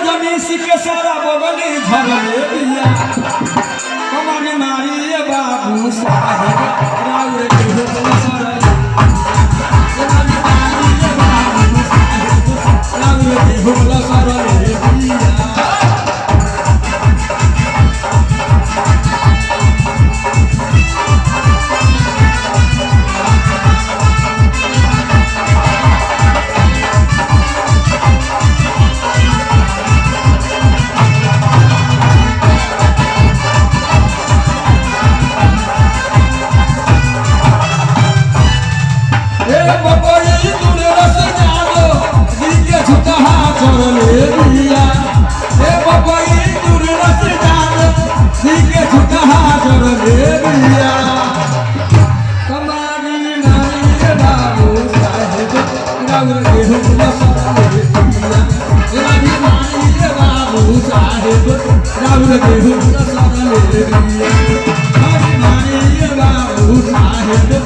जमी सिके सारा बगली झगले दिया हमारे मारिए बाबू साहेब राउर के हो सर हमारे मारिए बाबू साहेब राउर के हो सर दिया राउर के हो सर ले दिया हमारे मारे बाबू साहेब